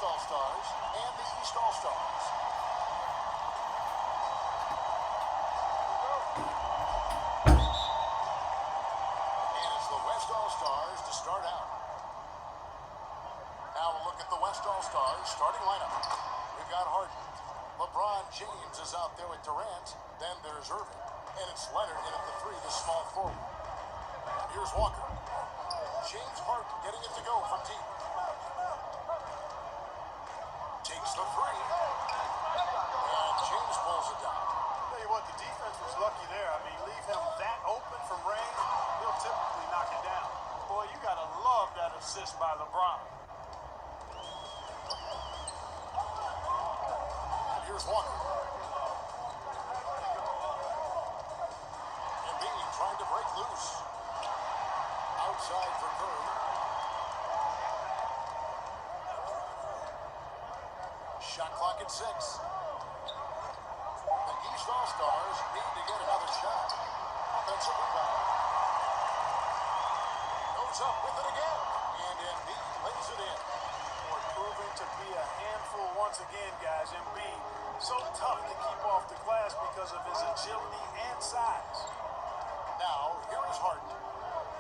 All-Stars and the East All-Stars. And it's the West All-Stars to start out. Now we'll look at the West All-Stars starting lineup. We've got Harden. LeBron James is out there with Durant. Then there's Irving. And it's Leonard in at the 3, the small forward. Here's Walker. James Harden getting it to go from deep. Takes the 3. And James pulls it down. Tell you what, the defense was lucky there. I mean, leave him that open from range, he'll typically knock it down. Boy, you got to love that assist by LeBron. Here's Walker. Embiid trying to break loose. Outside for Curry. Shot clock at 6. The East All-Stars need to get another shot. Offensive rebound. Goes up with it again. And Embiid lays it in. Boy, proving to be a handful once again, guys. Embiid, so tough to keep off the glass because of his agility and size. Now, here is Harden.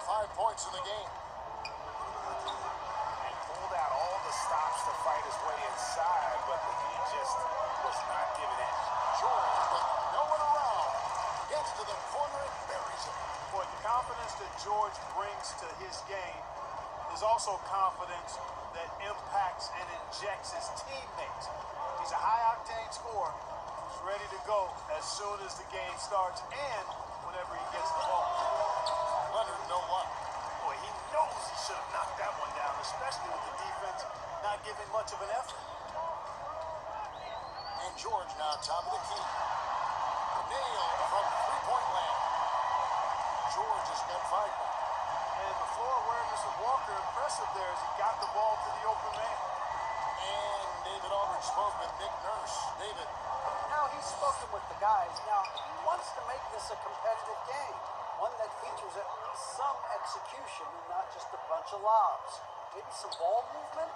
5 points in the game. And pulled out all the stops to fight his way inside, but the Heat just was not giving in. George, with no one around, gets to the corner and buries it. Boy, the confidence that George brings to his game is also confidence that impacts and injects his teammates. He's a high-octane scorer who's ready to go as soon as the game starts and whenever he gets the ball. Leonard, no luck. Boy, he knows he should have knocked that one down, especially with the defense not giving much of an effort. And George now top of the key. Nailed from three-point land. George has got 5 now. And the floor awareness of Walker impressive there as he got the ball to the open man. And David Aldridge spoke with Nick Nurse. David. Now he's spoken with the guys. Now he wants to make this a competitive game. One that features at least some execution and not just a bunch of lobs. Maybe some ball movement.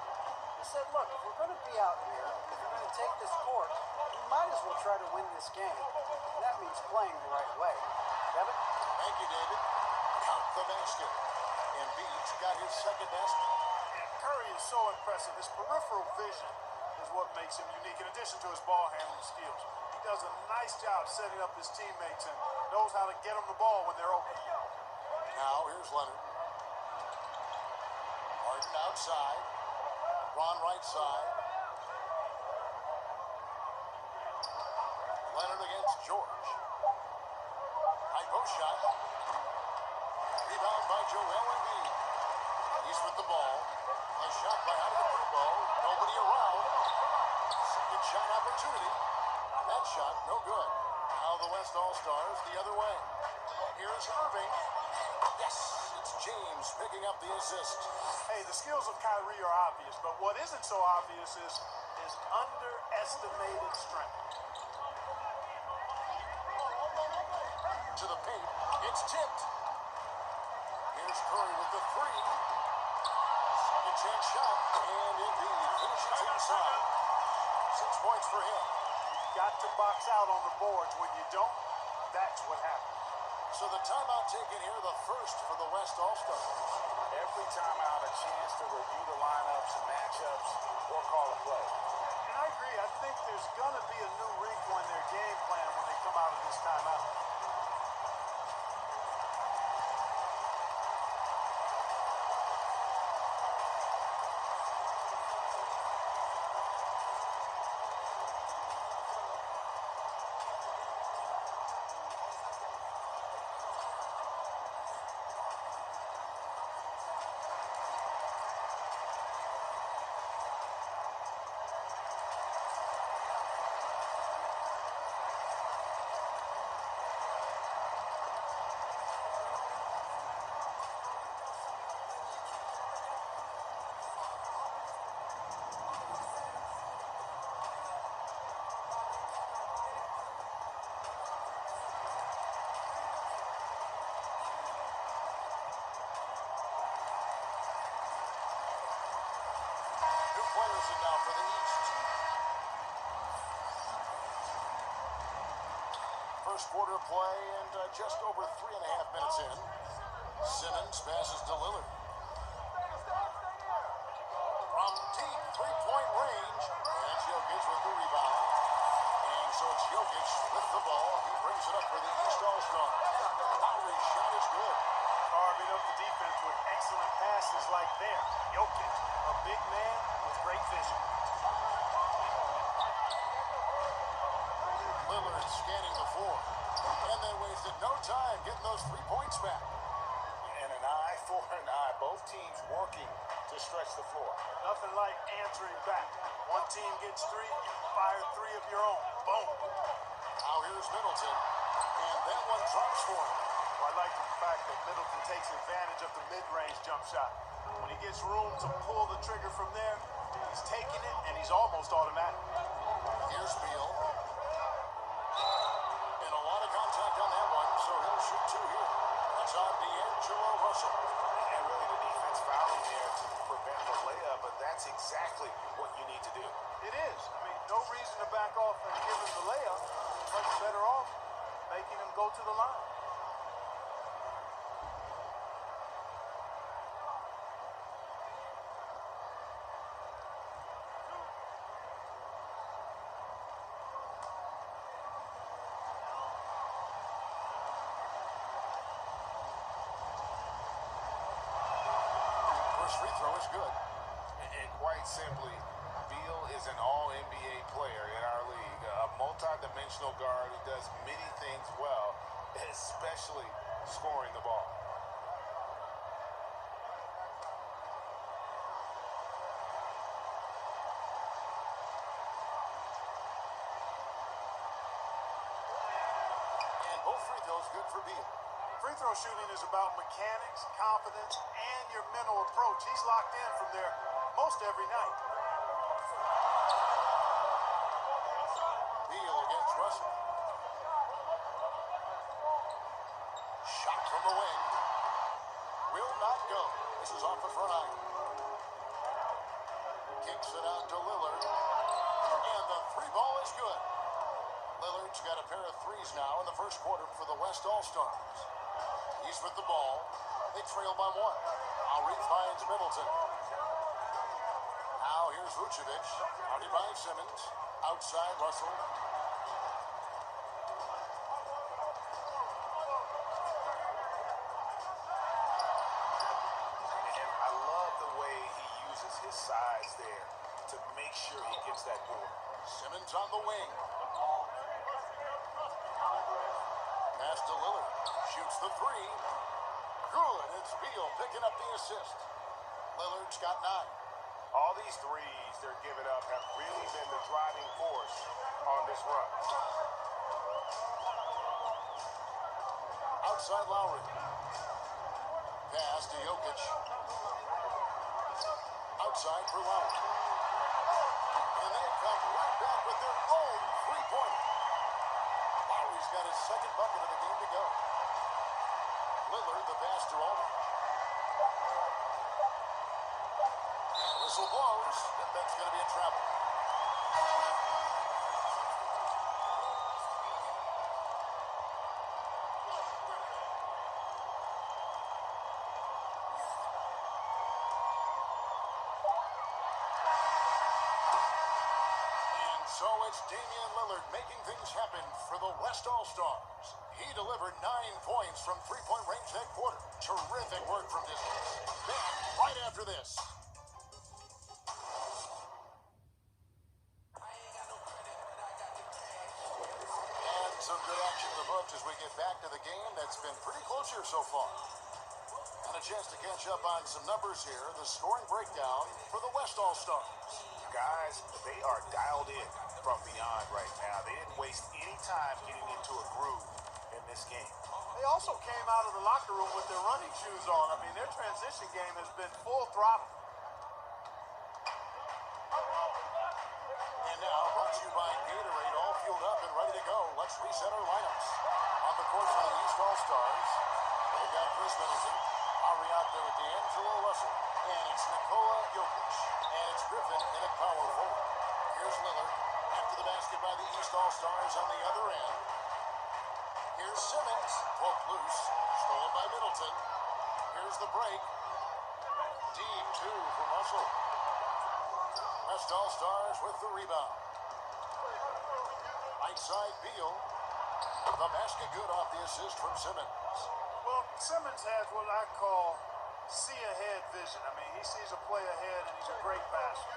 He said, look, if we're going to be out here, if we're going to take this court, we might as well try to win this game. And that means playing the right way. Kevin? Thank you, David. Count the basket. Embiid's got his second basket. And Curry is so impressive. His peripheral vision is what makes him unique, in addition to his ball handling skills. He does a nice job setting up his teammates and knows how to get them the ball when they're open. Now, here's Leonard. Harden outside. Ron right side. Leonard against George. High post shot. Rebound by Joel Embiid. He's with the ball. A shot by Antetokounmpo. Nobody around. Second shot opportunity. That shot, no good. Now the West All-Stars the other way. Here's Irving. Yes, it's James picking up the assist. Hey, the skills of Kyrie are obvious, but what isn't so obvious is his underestimated strength. To the paint, it's tipped. Here's Curry with the 3. Second chance shot, and Embiid finishes inside. 6 points for him. Got to box out on the boards. When you don't, that's what happens. So the timeout taken here, the first for the West All-Stars. Every timeout, a chance to review the lineups, matchups, or call a play. And I agree. I think there's going to be a new wrinkle in their game plan when they come out of this timeout. it now for the East. First quarter play and just over 3.5 minutes in. Simmons passes to Lillard. From deep three-point range, and Jokic with the rebound. And so it's Jokic with the ball. He brings it up for the East All-Star. Lowry's shot is good. Carving up the defense with excellent passes like there. Jokic, a big man with great vision. Lillard scanning the floor. And they wasted no time getting those 3 points back. And an eye for an eye. Both teams working to stretch the floor. Nothing like answering back. One team gets 3, you fire 3 of your own. Boom. Now here's Middleton. And that one drops for him. Well, I like the fact that Middleton takes advantage of the mid-range jump shot. When he gets room to pull the trigger from there, he's taking it, and he's almost automatic. Here's Beal. And a lot of contact on that one, so he'll shoot 2 here. That's on D'Angelo Russell. And really the defense fouling there to prevent the layup, but that's exactly what you need to do. It is. I mean, no reason to back off and give him the layup. Much better off making him go to the line. First free throw is good. And quite simply, Beal is an all-NBA player in our league, a multi-dimensional guard who does many things well, especially scoring the ball. And both free throws good for Beal. Free throw shooting is about mechanics, confidence, and your mental approach. He's locked in from there most every night. Beal against Russell. Shot from the wing. Will not go. This is off the front iron. Kicks it out to Lillard. And the 3-ball is good. Lillard's got a pair of threes now in the first quarter for the West All-Stars. He's with the ball. They trail by 1. Lowry finds Middleton. Now here's Vucevic. Already by Simmons. Outside Russell. And I love the way he uses his size there to make sure he gets that board. Simmons on the wing. Pass to Lillard. Shoots the 3. Good. It's Beal picking up the assist. Lillard's got 9. All these threes they're giving up have really been the driving force on this run. Outside Lowry. Pass to Jokic. Outside for Lowry. And they come right back with their own 3-pointer. Lowry's got his second bucket of the game to go. Lillard, the pass to Aldridge. Whistle blows, and that's going to be a travel. And so it's Damian Lillard making things happen for the West All-Stars. He delivered 9 points from 3-point range that quarter. Terrific work from distance. Back right after this. And some good action in the books as we get back to the game that's been pretty close here so far. And a chance to catch up on some numbers here. The scoring breakdown for the West All-Stars. Guys, they are dialed in from beyond right now. They didn't waste any time getting into a groove in this game. They also came out of the locker room with their running shoes on. I mean, their transition game has been full throttle. And now, brought to you by Gatorade, all fueled up and ready to go. Let's reset our lineups. On the court for the East All-Stars, we got Chris Middleton. Lowry out there with D'Angelo Russell. And it's Nikola Jokic. And it's Griffin in a power basket by the East All-Stars on the other end. Here's Simmons, poked loose, stolen by Middleton. Here's the break. Deep two from Russell. West All-Stars with the rebound. Outside Beal. The basket good off the assist from Simmons. Well, Simmons has what I call see-ahead vision. I mean, he sees a play ahead, and he's a great passer.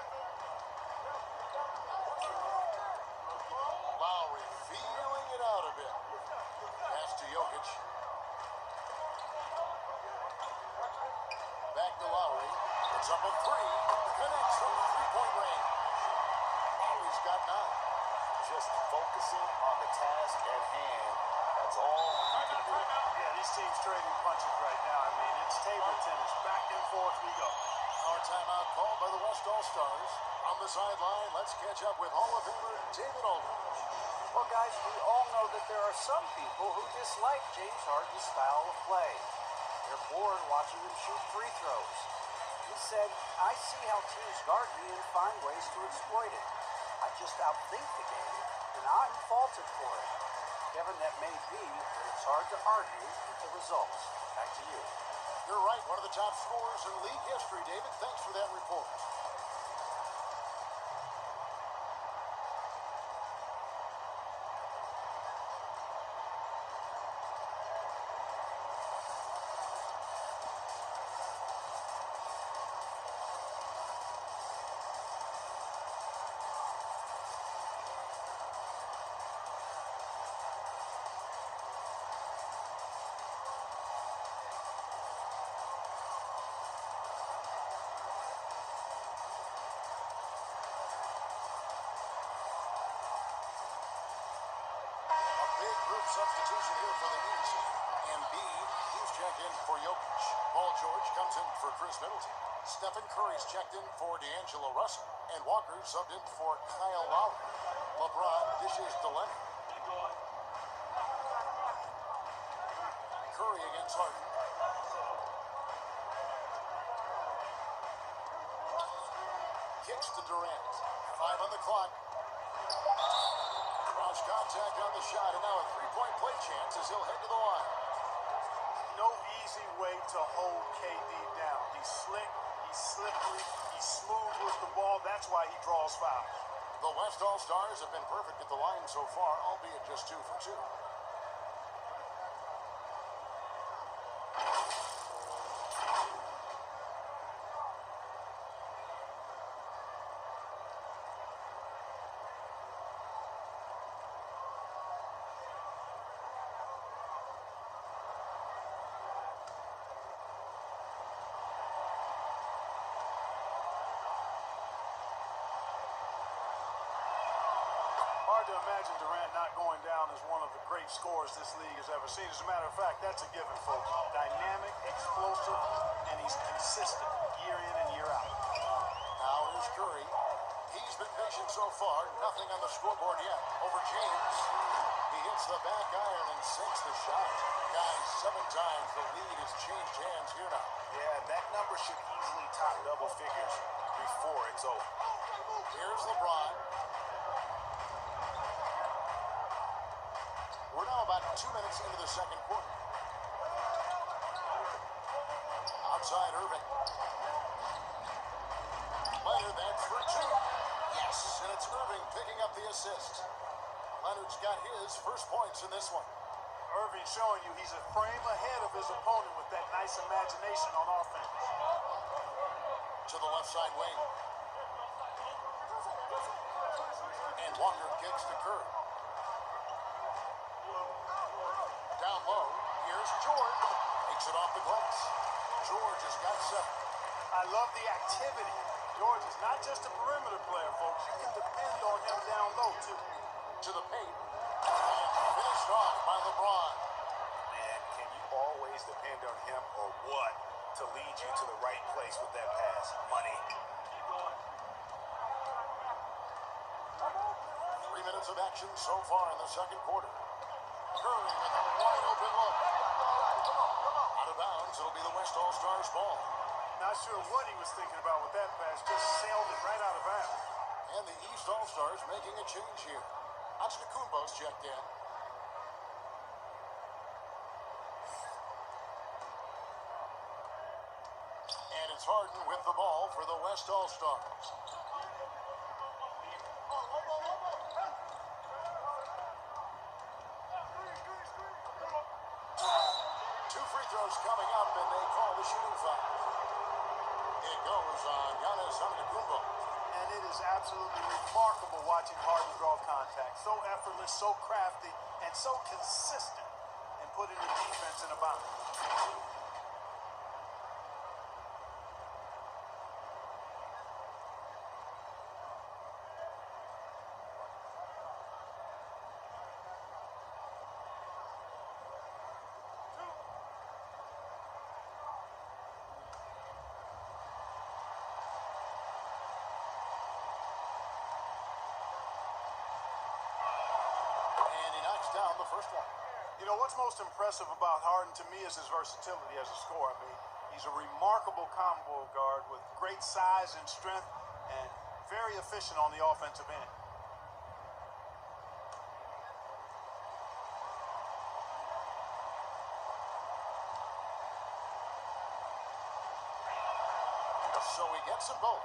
Lowry feeling it out a bit. Pass to Jokic. Back to Lowry. It's up a three. Connects from the three-point range. Lowry's got 9. Just focusing on the task at hand. That's all you can do. Yeah, these teams trading punches right now. I mean, it's table tennis. Back and forth we go. Our timeout called by the West All-Stars. On the sideline, let's catch up with Hall of Famer David Aldridge. Well, guys, we all know that there are some people who dislike James Harden's style of play. They're bored watching him shoot free throws. He said, I see how teams guard me and find ways to exploit it. I just outthink the game, and I'm faulted for it. Kevin, that may be, but it's hard to argue with the results. Back to you. You're right, one of the top scorers in league history, David. Thanks for that report. Substitution here for the East. Embiid, he's checked in for Jokic. Paul George comes in for Chris Middleton. Stephen Curry's checked in for D'Angelo Russell. And Walker subbed in for Kyle Lowry. LeBron dishes to Leonard. Curry against Harden. Kicks to Durant. 5 on the clock. Cross contact on the shot, and now a three-point play chance as he'll head to the line. No easy way to hold KD down. He's slick, he's slippery, he's smooth with the ball. That's why he draws fouls. The West All-Stars have been perfect at the line so far, albeit just 2 for 2. Hard to imagine Durant not going down as one of the great scorers this league has ever seen. As a matter of fact, that's a given, folks. Dynamic, explosive, and he's consistent year in and year out. Now here's Curry. He's been patient so far. Nothing on the scoreboard yet. Over James. He hits the back iron and sinks the shot. Guys, 7 times the lead has changed hands here now. Yeah, that number should easily top double figures before it's over. Here's LeBron. We're now about 2 minutes into the second quarter. Outside Irving. Leonard, that's for 2. Yes, and it's Irving picking up the assist. Leonard's got his first points in this one. Irving showing you he's a frame ahead of his opponent with that nice imagination on offense. To the left side wing. And Walker kicks to Curry. Down low, here's George. Takes it off the glass. George has got 7. I love the activity. George is not just a perimeter player, folks. You can depend on him down low, too. To the paint. And finished off by LeBron. Man, can you always depend on him or what to lead you to the right place with that pass? Money. 3 minutes of action so far in the second quarter. Curry with a wide open look. Out of bounds, it'll be the West All-Stars ball. Not sure what he was thinking about with that pass. Just sailed it right out of bounds. And the East All-Stars making a change here. Antetokounmpo's checked in. And it's Harden with the ball for the West All-Stars. Two free throws coming up, and they call the shooting foul. It goes on Giannis Nintendo. And it is absolutely remarkable watching Harden draw contact. So effortless, so crafty, and so consistent in putting the defense in a bound. Down the first one. You know, what's most impressive about Harden to me is his versatility as a scorer. I mean, he's a remarkable combo guard with great size and strength and very efficient on the offensive end. So he gets them both.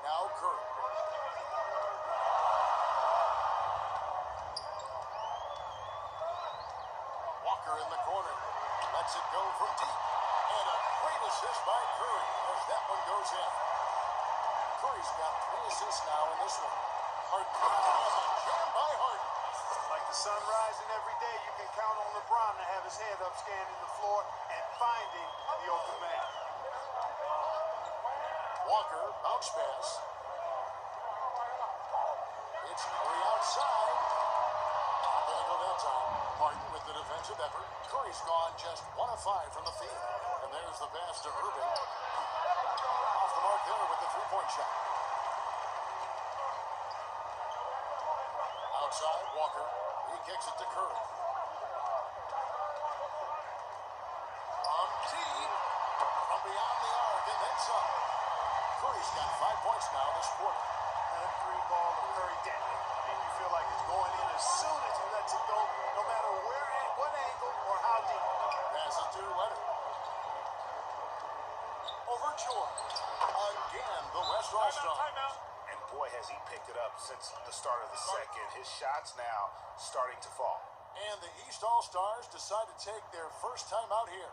Now Curry. In the corner, lets it go from deep, and a great assist by Curry as that one goes in. Curry's got 3 assists now in this one. Harden, jam by Harden. Like the sun rising every day, you can count on LeBron to have his head up scanning the floor and finding the open man. Walker, bounce pass. It's Curry outside. Not gonna go that time. Harden with the defensive effort. Curry's gone just 1 of 5 from the field. And there's the pass to Irving. Off the mark there with the three-point shot. Outside, Walker. He kicks it to Curry. From deep. From beyond the arc and then some. Curry's got 5 points now this quarter. That three ball of Curry deadly. And you feel like it's going in as soon as he lets it go, no matter where, at what angle, or how deep. Passes to Leonard. Over Jordan. Again, the West All-Stars. And boy, has he picked it up since the start of the second. His shots now starting to fall. And the East All-Stars decide to take their first time out here.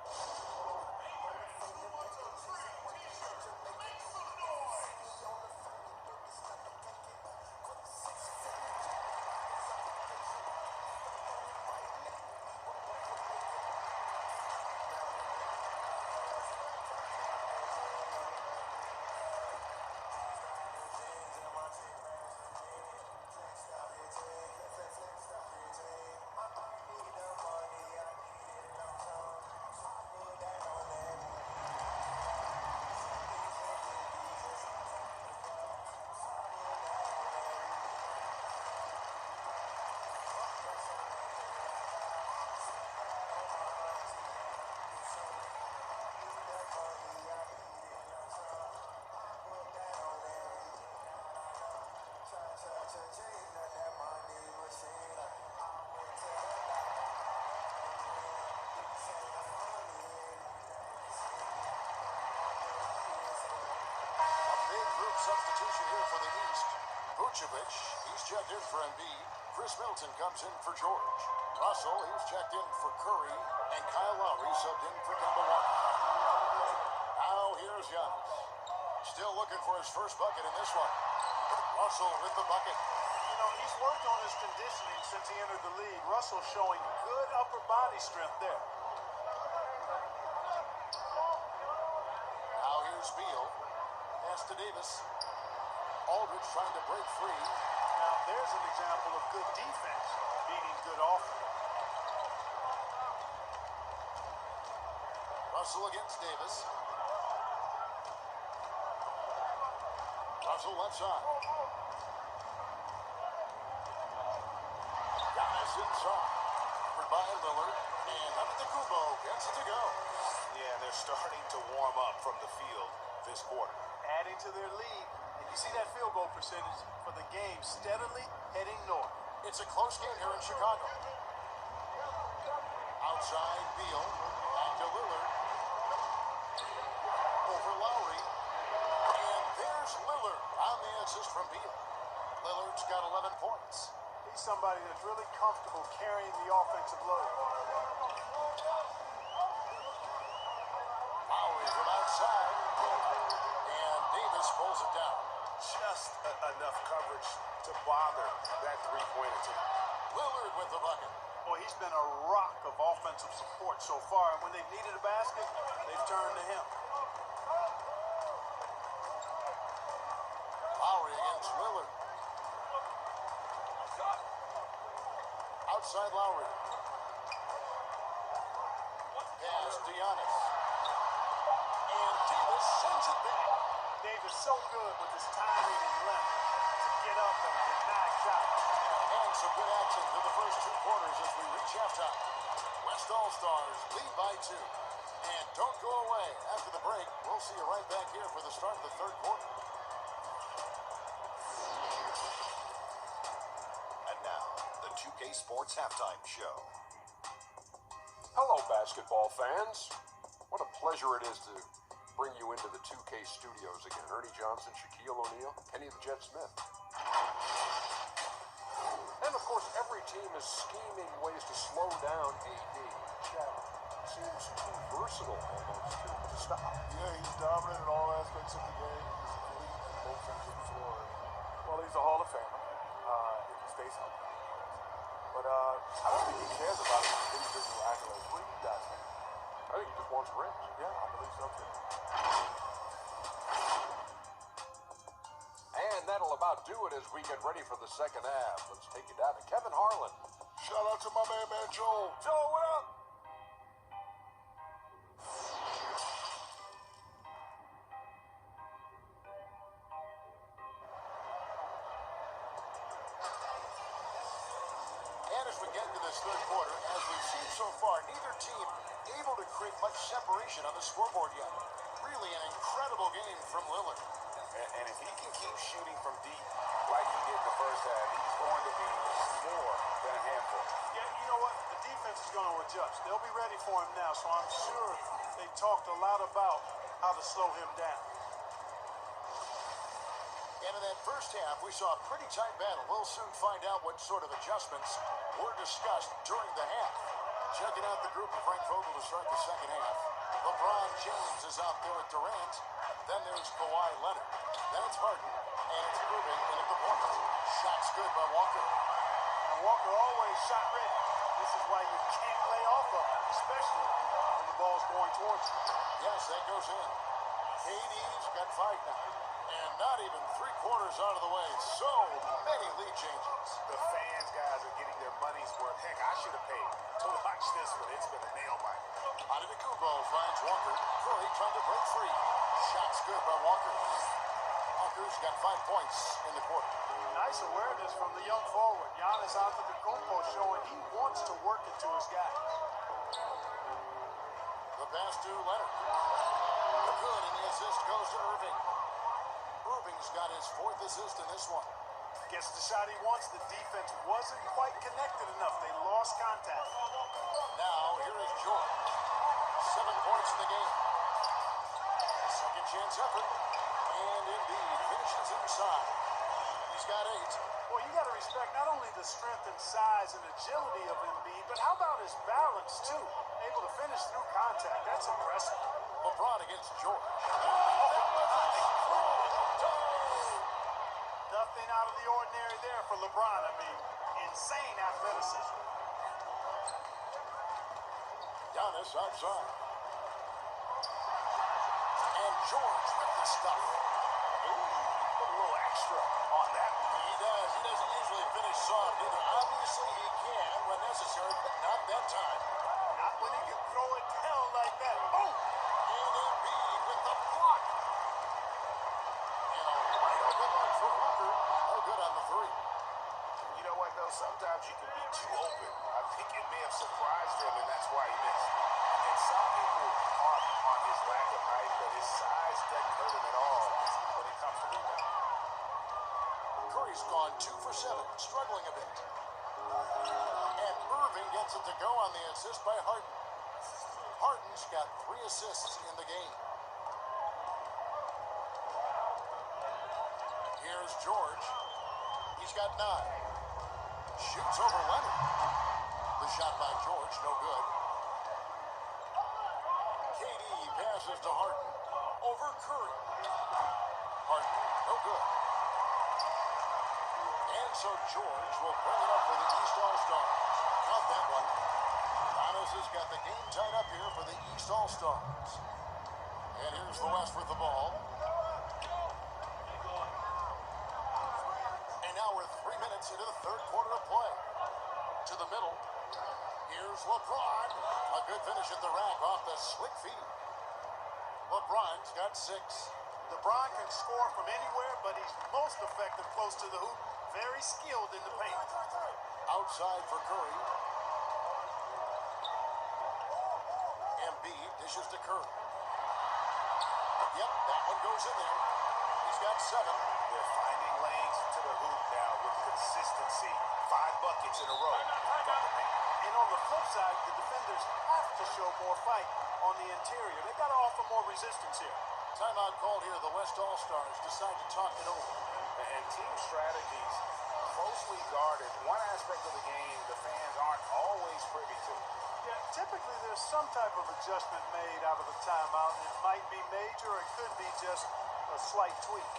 Substitution here for the East. Vucevic, he's checked in for Embiid. Chris Middleton comes in for George. Russell, he's checked in for Curry. And Kyle Lowry subbed in for Kemba Walker. Now here's Giannis. Still looking for his first bucket in this one. Russell with the bucket. You know, he's worked on his conditioning since he entered the league. Russell showing good upper body strength there. Now here's Beal. Pass to Davis. Aldridge trying to break free. Now there's an example of good defense beating good offense. Russell against Davis. Russell left side. Giannis inside. Covered by Lillard. And Antetokounmpo gets it to go. Yeah, they're starting to warm up from the field. this quarter. Adding to their lead, and you see that field goal percentage for the game steadily heading north. It's a close game here in Chicago. Outside, Beal. Back to Lillard. Over Lowry. And there's Lillard on the assist from Beal. Lillard's got 11 points. He's somebody that's really comfortable carrying the offensive load. Lowry from outside. And Davis pulls it down. Just enough coverage to bother that three-pointer team. Lillard with the bucket. Boy, he's been a rock of offensive support so far, and when they've needed a basket, they've turned to him. Lowry against Lillard. Outside Lowry. Pass to Giannis. And Davis sends it back. Davis so good with his timing and length to get up and deny shots. And some good action through the first two quarters as we reach halftime. West All-Stars lead by 2. And don't go away. After the break, we'll see you right back here for the start of the third quarter. And now, the 2K Sports Halftime Show. Hello, basketball fans. What a pleasure it is to bring you into the 2K studios again. Ernie Johnson, Shaquille O'Neal, Kenny the Jet Smith. And of course, every team is scheming ways to slow down AD. Shaq seems too versatile almost to stop. Yeah, he's dominant in all aspects of the game. He's elite at both ends of the floor. Well, he's a Hall of Famer if he stays healthy. But I don't think he cares about his individual accolades. What do you guys think? I think he just wants rings. Yeah, I believe so too. And that'll about do it as we get ready for the second half. Let's take you down to Kevin Harlan. Shout out to my man Joel. Joel, what up? And as we get into this third quarter, as we've seen so far, neither team able to create much separation on the scoreboard yet. Really an incredible game from Lillard. And if he can keep shooting from deep like he did in the first half, he's going to be more than a handful. Yeah, you know what? The defense is going to adjust. They'll be ready for him now, so I'm sure they talked a lot about how to slow him down. And in that first half, we saw a pretty tight battle. We'll soon find out what sort of adjustments were discussed during the half. Checking out the group of Frank Vogel to start the second half. LeBron James is out there at Durant. Then there's Kawhi Leonard. Then it's Harden. And it's moving in at the point. Shot's good by Walker. And Walker always shot ready. This is why you can't lay off of him, especially when the ball's going towards you. Yes, that goes in. KD's got 5 now. And not even 3 quarters out of the way. So many lead changes. The fans, guys, are getting their money's worth. Heck, I should have paid to watch this one. It's been a nail biter. Antetokounmpo finds Walker. Curry trying to break free. Shot's good by Walker. Walker's got 5 points in the quarter. Nice awareness from the young forward. Giannis Antetokounmpo showing he wants to work it to his guys. The pass to Leonard. Good, and the assist goes to Irving. Irving's got his 4th assist in this one. Gets the shot he wants. The defense wasn't quite connected enough. They lost contact. Now, here is George. 7 points in the game. Second chance effort. And Embiid finishes inside. He's got 8. Well, you got to respect not only the strength and size and agility of Embiid, but how about his balance, too? Able to finish through contact. That's impressive. LeBron against George. Nothing out of the ordinary there for LeBron. I mean, insane athleticism. Giannis outside. And George with the stuff. Ooh, a little extra on that one. He does. He doesn't usually finish soft either. Obviously, he can when necessary, but not that time. Not when he can throw it down like that. Boom! And Embiid with the block. And a wide open look for Walker. No good on the 3. You know what, though? Sometimes you can be too open. I think it may have surprised him, and that's why he missed. And some people harp on his lack of height, but his size doesn't hurt him at all when it comes to rebounding. Curry's gone 2 for 7, struggling a bit. And Irving gets it to go on the assist by Harden. Harden's got 3 assists in the game. Here's George. He's got 9. Shoots over Leonard. The shot by George, no good. KD passes to Harden. Over Curry. Harden, no good. And so George will bring it up for the East All-Stars. Count that one. Giannis has got the game tied up here for the East All-Stars. And here's the West with the ball. And now we're 3 minutes into the third quarter of play. To the middle. Here's LeBron. A good finish at the rack off the slick feet. LeBron's got 6. LeBron can score from anywhere, but he's most effective close to the hoop. Very skilled in the paint. Outside for Curry. Embiid dishes to Curry. Yep, that one goes in there. He's got 7. They're finding lanes to the hoop now with consistency. 5 buckets in a row from the paint. And on the flip side, the defenders have to show more fight on the interior. They've got to offer more resistance here. Timeout called here. The West All-Stars decide to talk it over. And team strategies closely guarded. One aspect of the game the fans aren't always privy to. Yeah, typically there's some type of adjustment made out of the timeout. It might be major, or it could be just a slight tweak.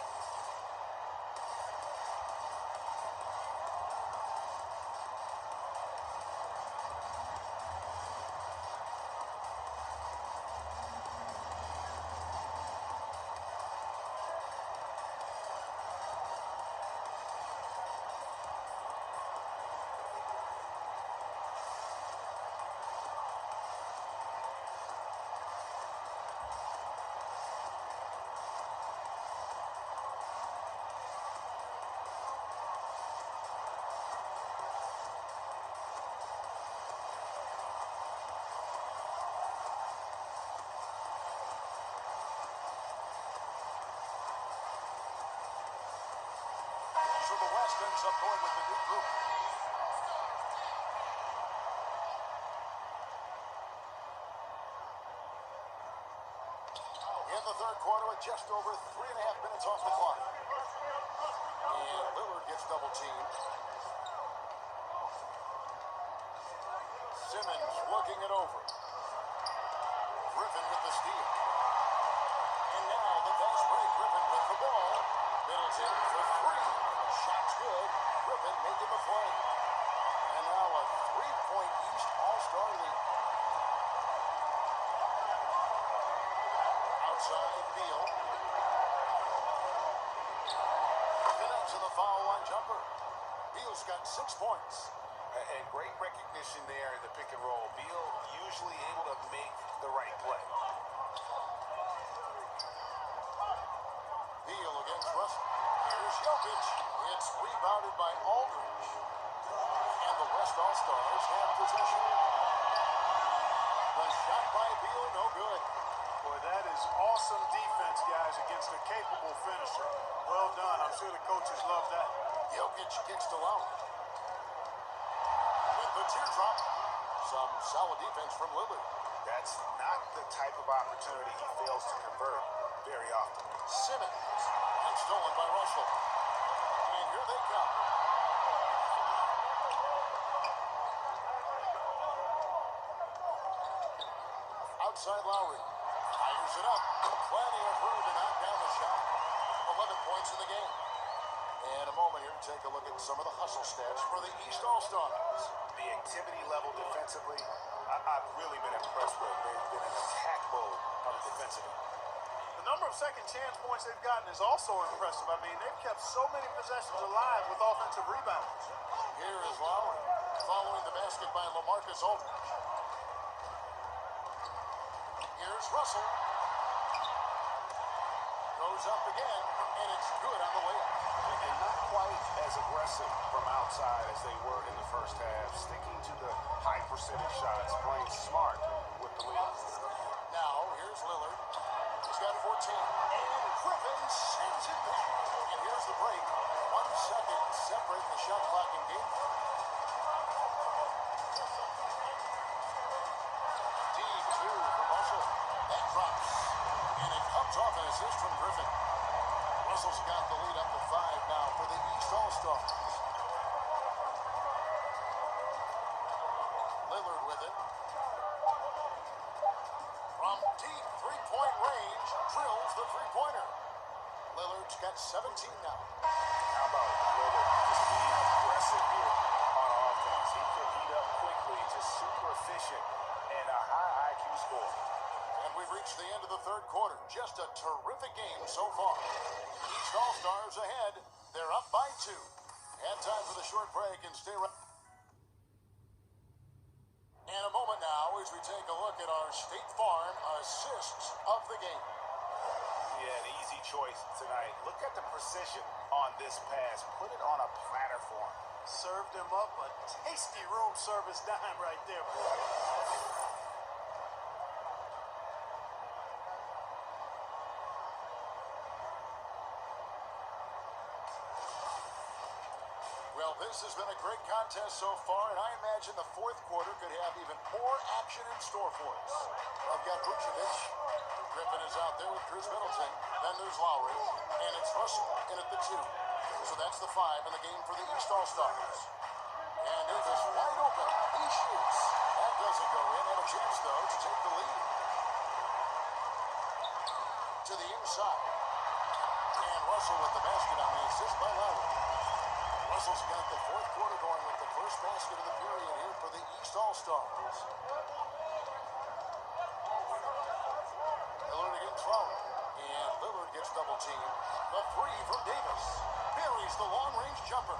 So the West ends up going with the new group. In the third quarter with just over 3.5 minutes off the clock. And Lillard gets double teamed. Simmons looking it over. Griffin with the steal. And now the fast break. Griffin with the ball. Middleton for 3. Shot's good. Griffin making the play. And now a 3-point East All-Star lead. Outside Beal. Connects in the foul line jumper. Beal's got 6 points. And great recognition there in the pick and roll. Beal usually able to make the right play. Beal against Russell. Here's Jokic. It's rebounded by Aldridge. And the West All-Stars have possession. The shot by Beal, no good. Boy, that is awesome defense, guys, against a capable finisher. Well done. I'm sure the coaches love that. Jokic kicks to Lowry. With the teardrop, some solid defense from Lillard. That's not the type of opportunity he fails to convert very often. Simmons. And stolen by Russell. And here they come. Outside Lowry. Fires it up. Plenty of room to knock down the shot. 11 points in the game. And a moment here to take a look at some of the hustle stats for the East All-Stars. The activity level defensively, I've really been impressed with. They've been in attack mode on the defensive end. The number of second chance points they've gotten is also impressive. I mean, they've kept so many possessions alive with offensive rebounds. Here is Lowry following the basket by LaMarcus Aldridge. Here's Russell. Goes up again, and it's good on the way up. And not quite as aggressive from outside as they were in the first half. Sticking to the high percentage shots, playing smart with the lead. Now, here's Lillard. He's got 14. Gives it back. And here's the break. 1 second separating the shot clock and game. Deep two for Russell. That drops. And it comes off an assist from Griffin. Russell's got the lead up to 5 now for the East All-Stars. Lillard with it. From deep three-point range, drills the three-pointer. Lillard's got 17 now. How about Lillard just being aggressive here on offense? He can heat up quickly, just super efficient, and a high IQ score. And we've reached the end of the third quarter. Just a terrific game so far. East All-Stars ahead. They're up by 2. And time for the short break and stay right. And a moment now as we take a look at our State Farm assists of the game. Yeah, an easy choice tonight. Look at the precision on this pass. Put it on a platter for him. Served him up a tasty room service dime right there, boy. Well, this has been a great contest so far, and I imagine the fourth quarter could have even more action in store for us. I've got Vucevic. Griffin is out there with Chris Middleton. Then there's Lowry, and it's Russell in at the 2. So that's the 5 in the game for the East All-Stars. And Davis wide open. He shoots. That doesn't go in. And a chance, though, to take the lead. To the inside. And Russell with the basket on the assist by Lowry. Russell's got the fourth quarter going with the first basket of the period here for the East All-Stars. Lillard against Lowry. And Lillard gets double-teamed. The 3 from Davis. Buries the long-range jumper.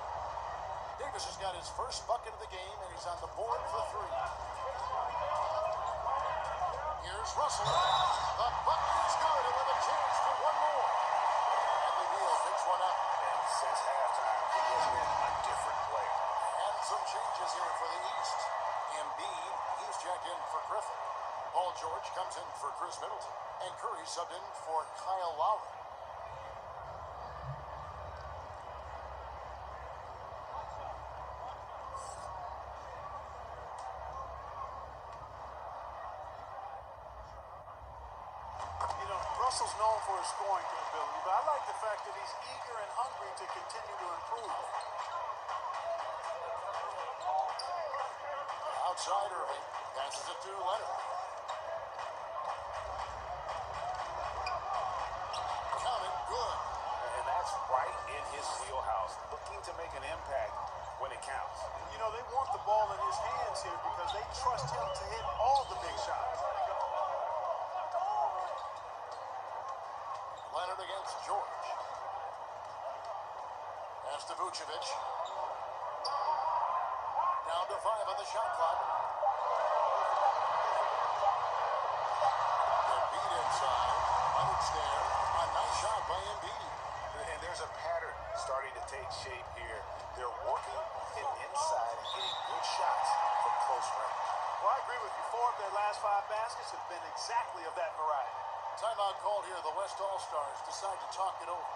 Davis has got his first bucket of the game, and he's on the board for 3. Here's Russell. The bucket is good, and with a chance for one more. Bradley Beal picks one up. And since halftime, he has been a different player. And some changes here for the East. Embiid, he's checked in for Griffin. Paul George comes in for Chris Middleton. And Curry subbed in for Kyle Lowry. Russell's known for his scoring ability, but I like the fact that he's eager and hungry to continue to improve. Outside Irving, passes it to Leonard. Counted, good. And that's right in his wheelhouse, looking to make an impact when it counts. You know, they want the ball in his hands here because they trust him to hit all the big shots. Leonard against George. Pass to Vucevic. Down to 5 on the shot clock. Embiid inside. Leonard's there. A nice shot by Embiid. And there's a pattern starting to take shape here. They're working it inside and getting good shots from close range. Well, I agree with you. 4 of their last 5 baskets have been exactly of that variety. Timeout called here. The West All-Stars decide to talk it over.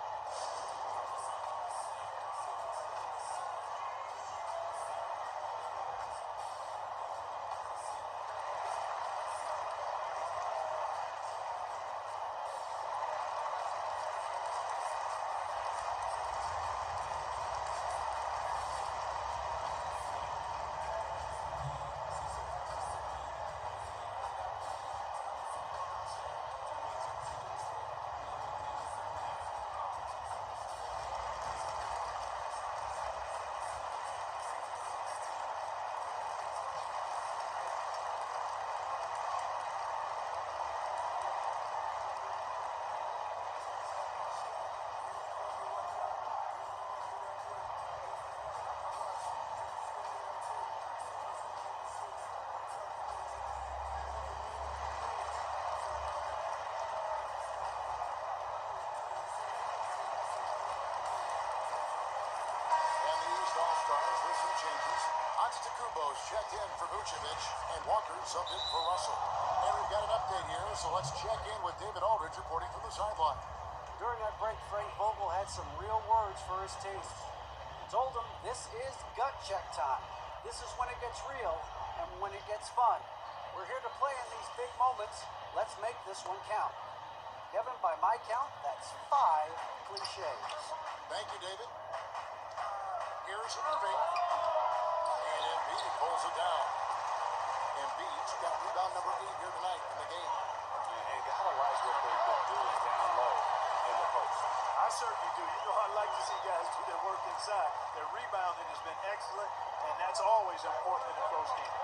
Antetokounmpo's checked in for Vucevic, and Walker subbed in for Russell. And we've got an update here, so let's check in with David Aldridge reporting from the sideline. During that break, Frank Vogel had some real words for his team. He told them this is gut check time. This is when it gets real and when it gets fun. We're here to play in these big moments. Let's make this one count. Kevin, by my count, that's 5 cliches. Thank you, David. Here's Irving. And Embiid pulls it down. Embiid's got rebound number 8 here tonight in the game. And gotta like what they've been doing down low in the post. I certainly do. You know, I like to see guys do their work inside. Their rebounding has been excellent, and that's always important in a close game.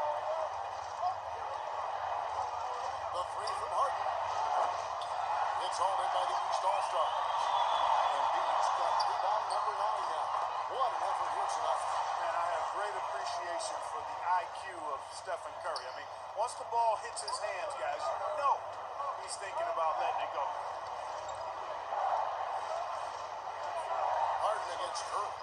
The three from Harden. It's all in by the East All-Stars. Embiid's got rebound number 9 now. What an effort here tonight. Man, I have great appreciation for the IQ of Stephen Curry. I mean, once the ball hits his hands, guys, you know he's thinking about letting it go. Harden against Curry.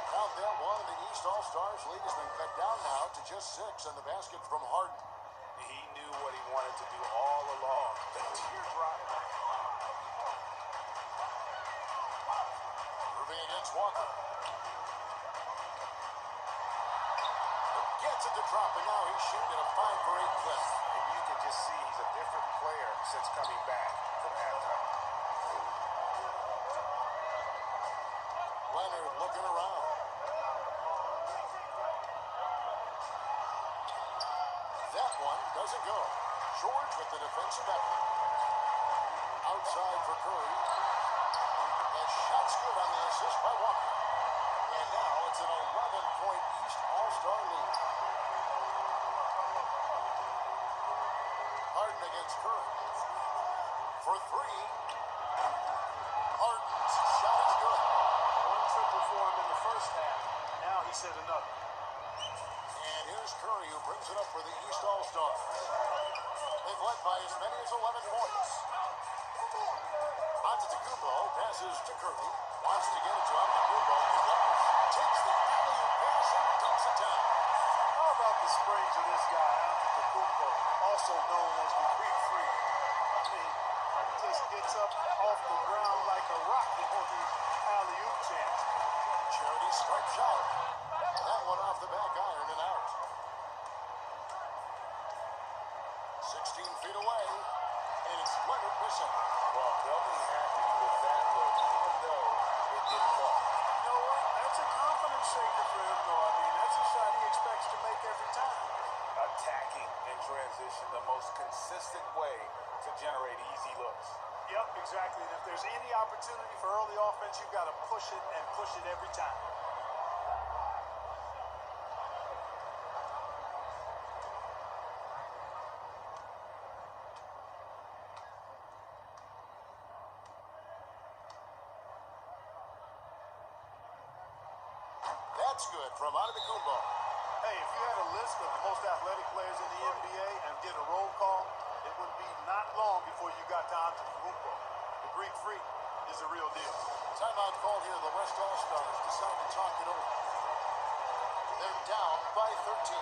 Count that one, and the East All-Stars lead has been cut down now to just 6 on the basket from Harden. He knew what he wanted to do all along. The teardrop. Irving against Walker. Gets it to drop, and now he's shooting at a 5 for 8 clip. And you can just see he's a different player since coming back from halftime. Leonard looking around. That one doesn't go. George with the defensive effort. Outside for Curry. And shot's good on the assist by Walker. And now it's an 11-point East All-Star lead. Harden against Curry. For 3. Harden's shot is good. One triple for him in the first half. Now he's hit another. And here's Curry, who brings it up for the East All-Stars. They've led by as many as 11 points. Antetokounmpo passes to Curry. Wants to get it to Antetokounmpo. He does. Takes the alley-oop pass and dunks it down. How about the springs of this guy, Antetokounmpo, also known as the Greek Freak? I mean, he just gets up off the ground like a rocket on these alley-oop chances. Charity stripe shot. That one off the back iron and out. 16 feet away, and it's Leonard missing. Well, they'll be happy with that look, even though it didn't fall. You know what? That's a confidence shaker for him, though. I mean, that's a shot he expects to make every time. Attacking in transition, the most consistent way to generate easy looks. Yep, exactly. And if there's any opportunity for early offense, you've got to push it and push it every time. That's good from Antetokounmpo. Hey, if you had a list of the most athletic players in the NBA and did a roll call, it would be not long before you got to Antetokounmpo. The Greek Freak is the real deal. Timeout called here. The West All-Stars decide to talk it over. They're down by 13.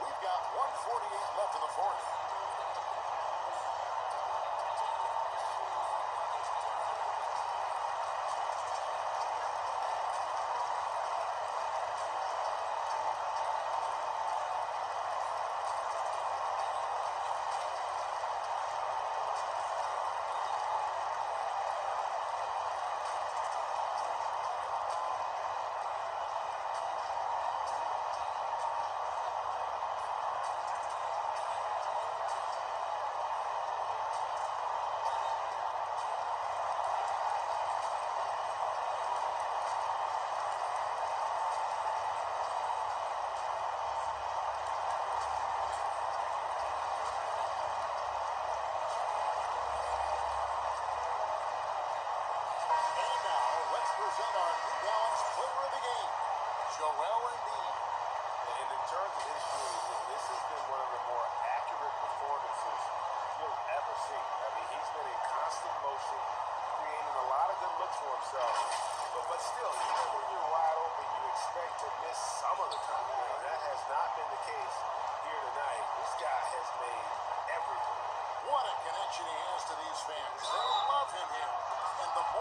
We've got 1:48 left in the fourth. Joel Embiid. And in terms of his shooting, this has been one of the more accurate performances you'll ever see. I mean, he's been in constant motion, creating a lot of good looks for himself. But still, even when you're wide open, you expect to miss some of the time. And that has not been the case here tonight. This guy has made everything. What a connection he has to these fans. They love him here. And the more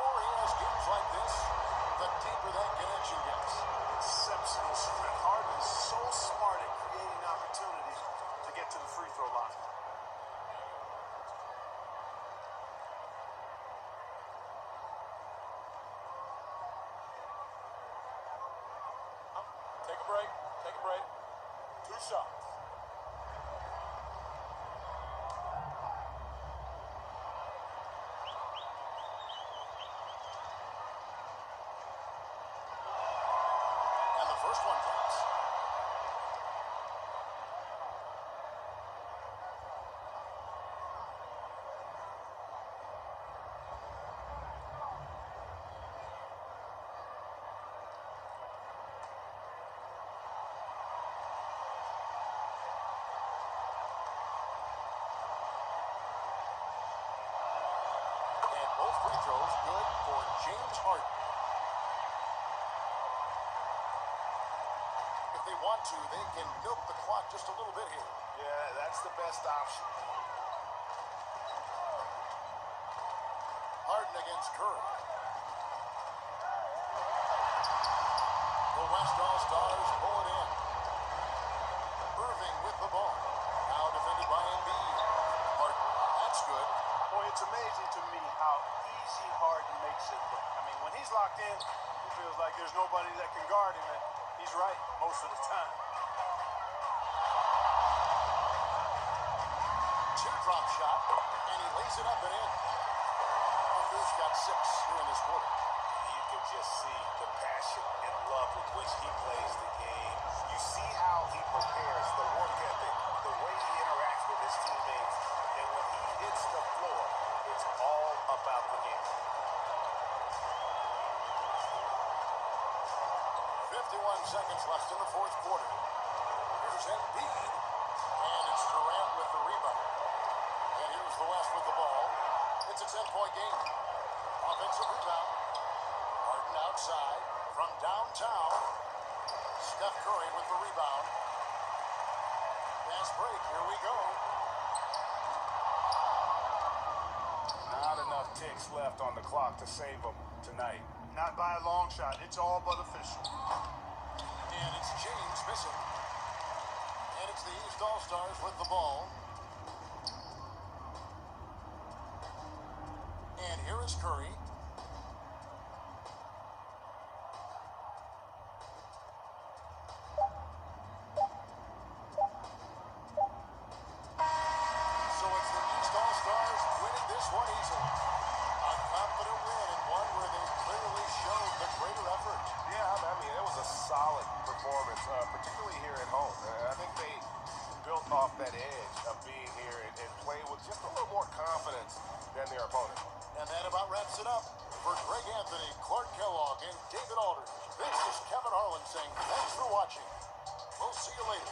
Take a break. 2 shots. And the first one drops. And both free throws good for James Harden. If they want to, they can milk the clock just a little bit here. Yeah, that's the best option. Harden against Curry. The West All-Stars pull it in. Irving with the ball. Now defended by Embiid. Harden, that's good. Boy, it's amazing to me how easy Harden makes it look. I mean, when he's locked in, he feels like there's nobody that can guard him, and he's right most of the time. Teardrop shot, and he lays it up and in. Harden's got 6 here in this quarter. You can just see the passion and love with which he plays the game. You see how he prepares, the work ethic, the way he interacts with his teammates. And when he hits the floor, it's all about the game. 51 seconds left in the fourth quarter. Here's Embiid, and it's Durant with the rebound. And here's the West with the ball. It's a 10-point game. Offensive rebound. Harden outside from downtown. Steph Curry with the rebound. Fast break. Here we go. Not enough ticks left on the clock to save them tonight. Not by a long shot. It's all but official. And it's James missing. And it's the East All-Stars with the ball. And here is Curry. So it's the East All-Stars winning this one easily. A confident win and one where they clearly showed the greater effort. Yeah, I mean, it was a solid performance, particularly here at home. I think they built off that edge of being here and played with just a little more confidence than their opponent. And that about wraps it up. For Greg Anthony, Clark Kellogg, and David Aldridge, this is Kevin Harlan saying thanks for watching. We'll see you later.